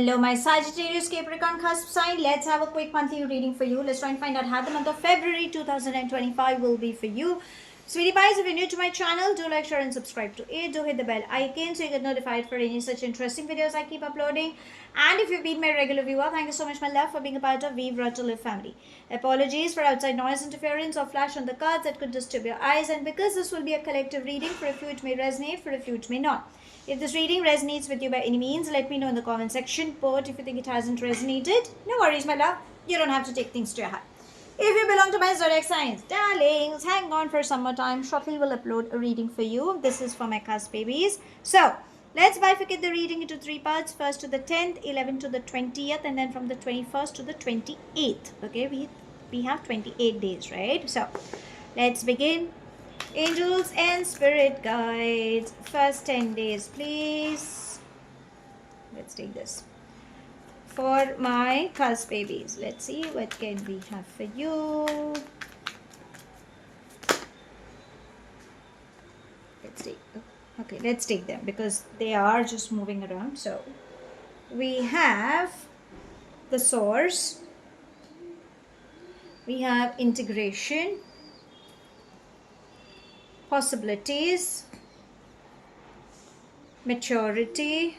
Hello, my Sagittarius Capricorn cusp sign. Let's have a quick monthly reading for you. Let's try and find out how the month of February 2025 will be for you. Sweetie pies, if you're new to my channel, do like, share and subscribe to it. Do hit the bell icon so you get notified for any such interesting videos I keep uploading. And if you've been my regular viewer, thank you so much, my love, for being a part of Weave Right to Live family. Apologies for outside noise interference or flash on the cards that could disturb your eyes. And because this will be a collective reading, for a few it may resonate, for a few it may not. If this reading resonates with you by any means, let me know in the comment section. But if you think it hasn't resonated, no worries, my love. You don't have to take things to your heart. If you belong to my zodiac signs, darlings, hang on for some more time. Shortly will upload a reading for you. This is for my cusp babies. So, let's bifurcate the reading into three parts. First to the 10th, 11th to the 20th, and then from the 21st to the 28th. Okay, we have 28 days, right? So, let's begin. Angels and spirit guides. First 10 days, please. Let's take this. For my cusp babies, let's see what can we have for you. Let's take them because they are just moving around. So we have the source, we have integration, possibilities, maturity,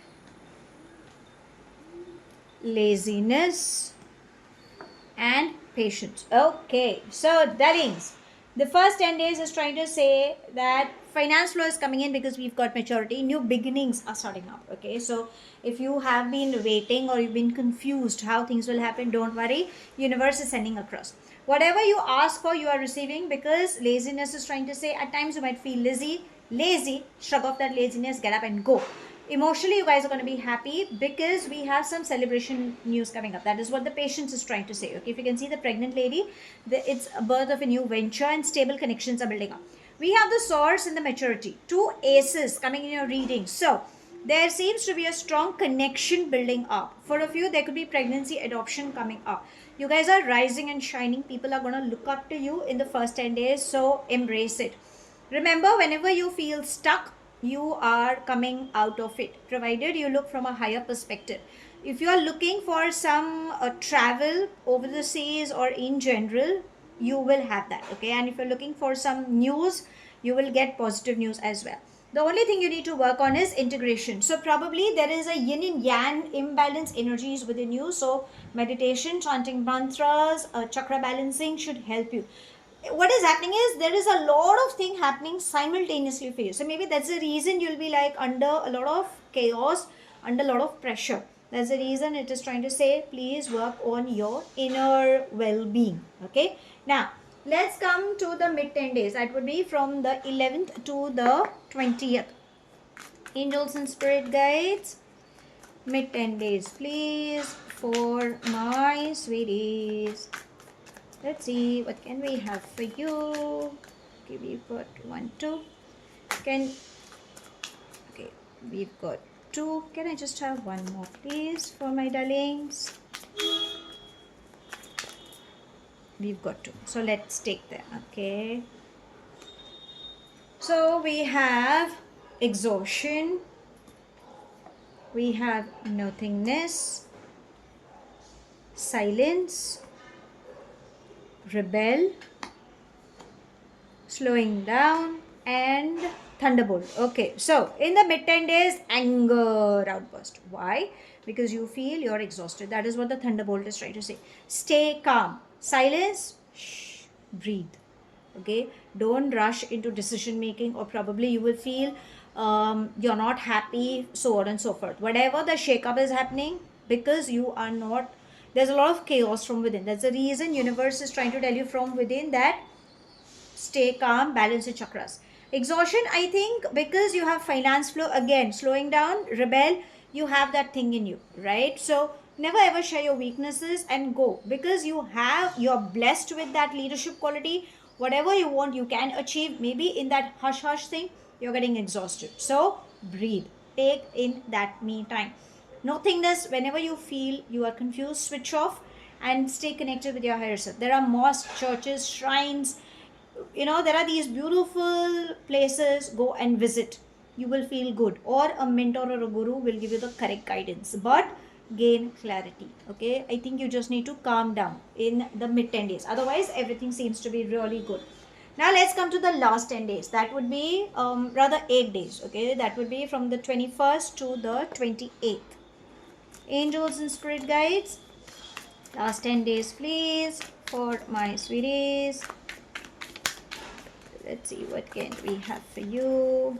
laziness, and patience. Okay, so darlings, the first 10 days is trying to say that finance flow is coming in because we've got maturity. New beginnings are starting up. Okay, so if you have been waiting or you've been confused how things will happen, don't worry. Universe is sending across. Whatever you ask for, you are receiving, because laziness is trying to say at times you might feel lazy, shrug off that laziness, get up and go. Emotionally, you guys are going to be happy because we have some celebration news coming up. That is what the patience is trying to say. Okay, if you can see the pregnant lady, it's a birth of a new venture and stable connections are building up. We have the source and the maturity. Two aces coming in your reading. So, there seems to be a strong connection building up. For a few, there could be pregnancy, adoption coming up. You guys are rising and shining. People are going to look up to you in the first 10 days. So, embrace it. Remember, whenever you feel stuck, you are coming out of it, provided you look from a higher perspective. If you are looking for some travel over the seas or in general, you will have that. Okay, and if you're looking for some news, you will get positive news as well. The only thing you need to work on is integration. So probably there is a yin and yang imbalance energies within you. So meditation, chanting mantras, chakra balancing should help you. What is happening is there is a lot of thing happening simultaneously for you. So maybe that's the reason you'll be like under a lot of chaos, under a lot of pressure. That's the reason it is trying to say, please work on your inner well-being. Okay. Now, let's come to the mid 10 days. That would be from the 11th to the 20th. Angels and spirit guides. Mid 10 days, please, for my sweeties. Let's see, what can we have for you? Okay, we've got 1, 2. Okay, we've got 2. Can I just have one more, please, for my darlings? We've got 2. So let's take them, okay? So we have exhaustion. We have nothingness, silence, rebel, slowing down, and thunderbolt. Okay, so in the mid 10 days, anger outburst. Why? Because you feel you're exhausted. That is what the thunderbolt is trying to say. Stay calm. Silence. Shh. Breathe. Okay, don't rush into decision making, or probably you will feel you're not happy, so on and so forth. Whatever the shake-up is happening, because you are not, there's a lot of chaos from within. That's the reason universe is trying to tell you from within that stay calm, balance your chakras. Exhaustion, I think, because you have finance flow, again, slowing down, rebel, you have that thing in you, right? So never ever share your weaknesses and go, because you're blessed with that leadership quality. Whatever you want, you can achieve. Maybe in that hush thing, you're getting exhausted. So breathe, take in that me time. Nothingness, whenever you feel you are confused, switch off and stay connected with your higher self. There are mosques, churches, shrines, there are these beautiful places. Go and visit. You will feel good, or a mentor or a guru will give you the correct guidance. But gain clarity. Okay, I think you just need to calm down in the mid 10 days, otherwise everything seems to be really good. Now let's come to the last 10 days. That would be rather 8 days. Okay, that would be from the 21st to the 28th. Angels and spirit guides, last 10 days please for my sweeties. Let's see what can we have for you.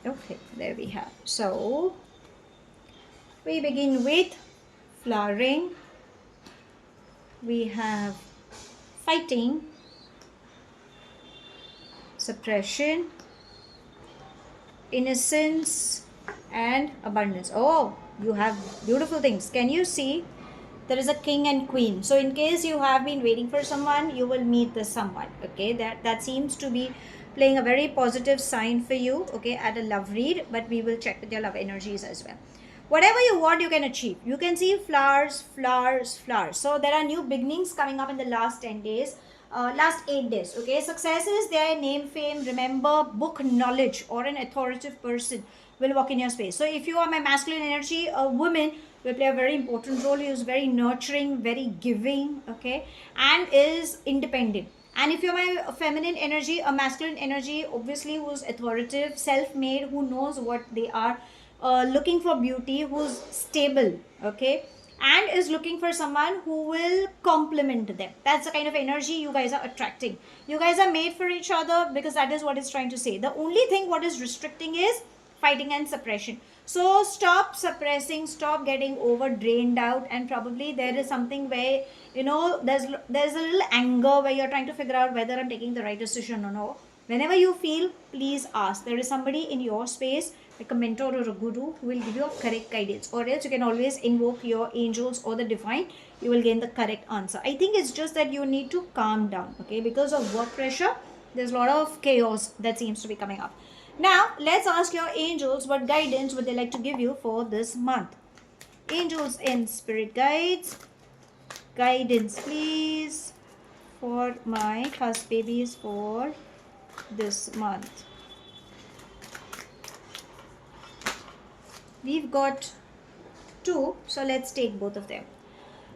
Okay, there we have. So we begin with flowering. We have fighting, suppression, innocence, and abundance. Oh, you have beautiful things. Can you see? There is a king and queen. So in case you have been waiting for someone, you will meet the someone. Okay, that seems to be playing a very positive sign for you. Okay, at a love read, but we will check with your love energies as well. Whatever you want, you can achieve. You can see flowers, flowers, flowers. So there are new beginnings coming up in the last 10 days. Last 8 days. Okay, successes there, name, fame, remember, book knowledge, or an authoritative person will walk in your space. So if you are my masculine energy, a woman will play a very important role. He is very nurturing, very giving, okay, and is independent. And if you're my feminine energy, a masculine energy, obviously who's authoritative, self-made, who knows what they are, looking for beauty, who's stable, okay, and is looking for someone who will complement them. That's the kind of energy you guys are attracting. You guys are made for each other, because that is what it's trying to say. The only thing what is restricting is fighting and suppression. So stop suppressing, stop getting over drained out, and probably there is something where there's a little anger where you're trying to figure out whether I'm taking the right decision or no. Whenever you feel, please ask. There is somebody in your space, like a mentor or a guru, who will give you a correct guidance, or else you can always invoke your angels or the divine. You will gain the correct answer. I think it's just that you need to calm down, okay, because of work pressure. There's a lot of chaos that seems to be coming up. Now let's ask your angels what guidance would they like to give you for this month. Angels and spirit guides, guidance please for my cusp babies for this month. We've got two, so let's take both of them.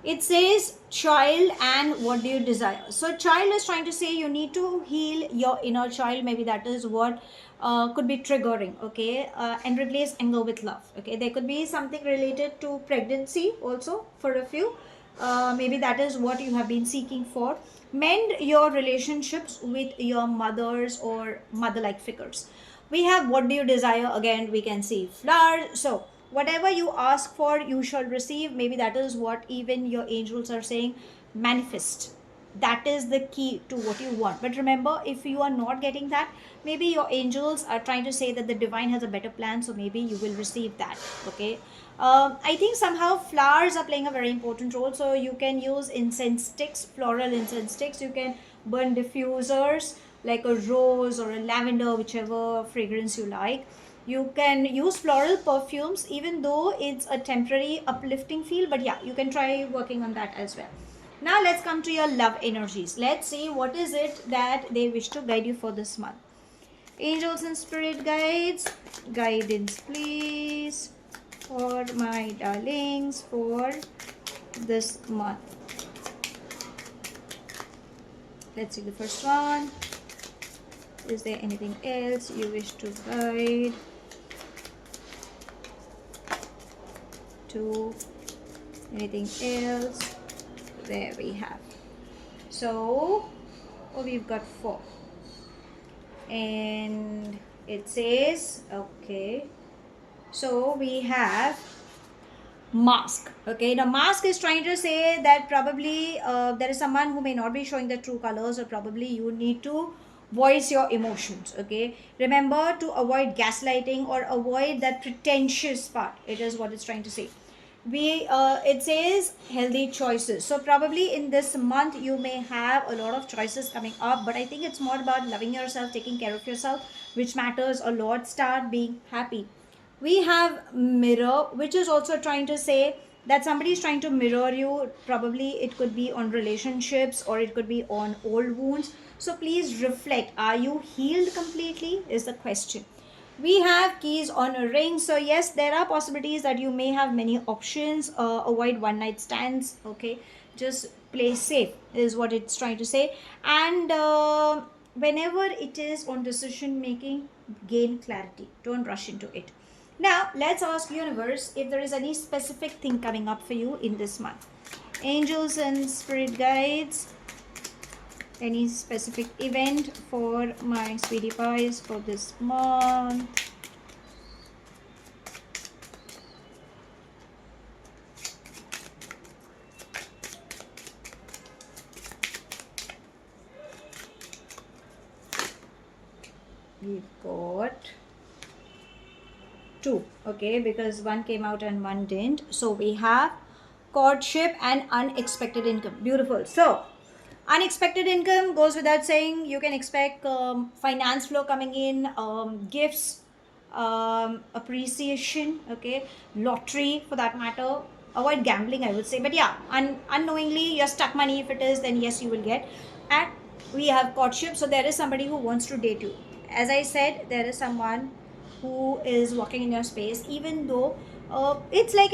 It says child and what do you desire. So child is trying to say you need to heal your inner child. Maybe that is what could be triggering, okay, and replace anger with love. Okay, there could be something related to pregnancy also for a few. Maybe that is what you have been seeking for. Mend your relationships with your mothers or mother-like figures. We have what do you desire. Again, we can see flowers. So whatever you ask for, you shall receive. Maybe that is what even your angels are saying. Manifest. That is the key to what you want. But remember, if you are not getting that, maybe your angels are trying to say that the divine has a better plan, so maybe you will receive that. Okay, I think somehow flowers are playing a very important role. So you can use incense sticks, floral incense sticks. You can burn diffusers like a rose or a lavender, whichever fragrance you like. You can use floral perfumes, even though it's a temporary uplifting feel, but yeah, you can try working on that as well. Now let's come to your love energies. Let's see what is it that they wish to guide you for this month. Angels and spirit guides, guidance please for my darlings for this month. Let's see the first one. Is there anything else you wish to guide? To anything else? There we have. So we've got 4, and it says, okay, so we have mask. Okay, the mask is trying to say that probably there is someone who may not be showing the true colors, or probably you need to voice your emotions. Okay, remember to avoid gaslighting or avoid that pretentious part. It is what it's trying to say. It says healthy choices. So probably in this month you may have a lot of choices coming up, but I think it's more about loving yourself, taking care of yourself, which matters a lot. Start being happy. We have mirror, which is also trying to say that somebody is trying to mirror you. Probably it could be on relationships, or it could be on old wounds. So please reflect. Are you healed completely is the question. We have keys on a ring. So yes, there are possibilities that you may have many options. Avoid one night stands. Okay, just play safe is what it's trying to say. And whenever it is on decision making, gain clarity. Don't rush into it. Now let's ask universe if there is any specific thing coming up for you in this month. Angels and spirit guides, any specific event for my sweetie pies for this month. We've got 2, okay, because one came out and one didn't. So we have courtship and unexpected income. Beautiful. So unexpected income goes without saying. You can expect finance flow coming in, gifts, appreciation, okay, lottery for that matter. Avoid gambling, I would say, but yeah, unknowingly you're stuck money. If it is, then yes, you will get. And we have courtship, so there is somebody who wants to date you. As I said, there is someone who is walking in your space, even though it's like,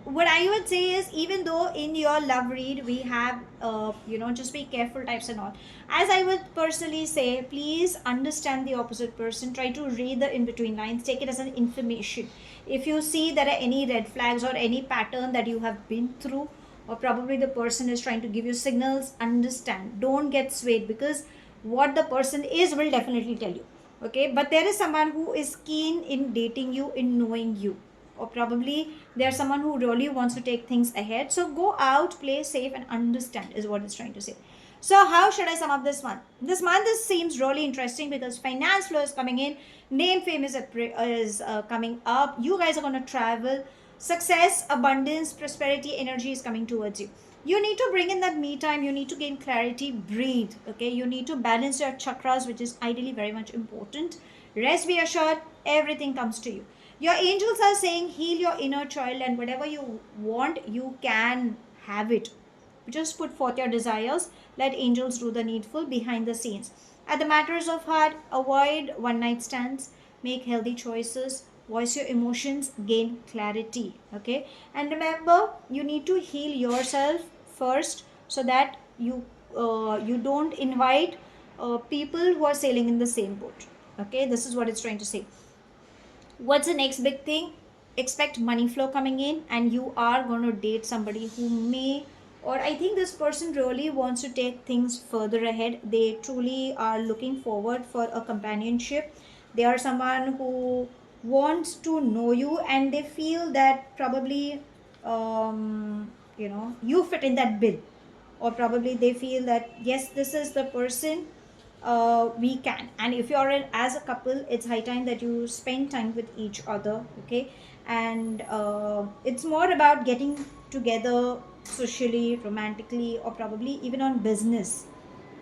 what I would say is, even though in your love read we have just be careful types and all, as I would personally say, please understand the opposite person. Try to read the in between lines, take it as an information. If you see there are any red flags or any pattern that you have been through, or probably the person is trying to give you signals, understand, don't get swayed, because what the person is will definitely tell you. Okay, but there is someone who is keen in dating you, in knowing you, or probably there's someone who really wants to take things ahead. So go out, play safe, and understand is what it's trying to say. So how should I sum up this month? This month, this seems really interesting because finance flow is coming in, name fame is coming up. You guys are going to travel. Success, abundance, prosperity, energy is coming towards you. You need to bring in that me time. You need to gain clarity, breathe. Okay, you need to balance your chakras, which is ideally very much important. Rest, be assured, everything comes to you. Your angels are saying heal your inner child, and whatever you want, you can have it. Just put forth your desires. Let angels do the needful behind the scenes. At the matters of heart, avoid one night stands. Make healthy choices. Voice your emotions. Gain clarity. Okay. And remember, you need to heal yourself first, so that you don't invite people who are sailing in the same boat. Okay. This is what it's trying to say. What's the next big thing? Expect money flow coming in, and you are going to date somebody who may, or I think this person really wants to take things further ahead. They truly are looking forward for a companionship. They are someone who wants to know you, and they feel that probably you fit in that bill, or probably they feel that yes, this is the person we can. And if you're as a couple, it's high time that you spend time with each other. Okay, and it's more about getting together socially, romantically, or probably even on business.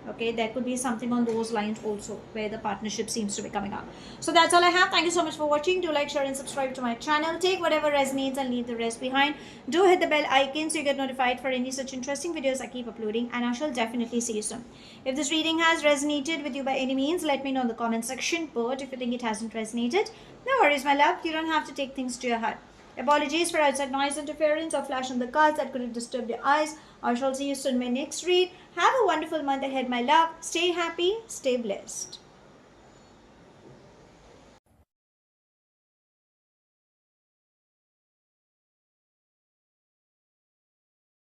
Okay, there could be something on those lines also, where the partnership seems to be coming up. So that's all I have. Thank you so much for watching. Do like, share, and subscribe to my channel. Take whatever resonates and leave the rest behind. Do hit the bell icon so you get notified for any such interesting videos I keep uploading, and I shall definitely see you soon. If this reading has resonated with you by any means, let me know in the comment section. But if you think it hasn't resonated, no worries, my love. You don't have to take things to your heart. Apologies for outside noise interference or flash on the cards that could have disturbed your eyes. I shall see you soon in my next read. Have a wonderful month ahead, my love. Stay happy, stay blessed.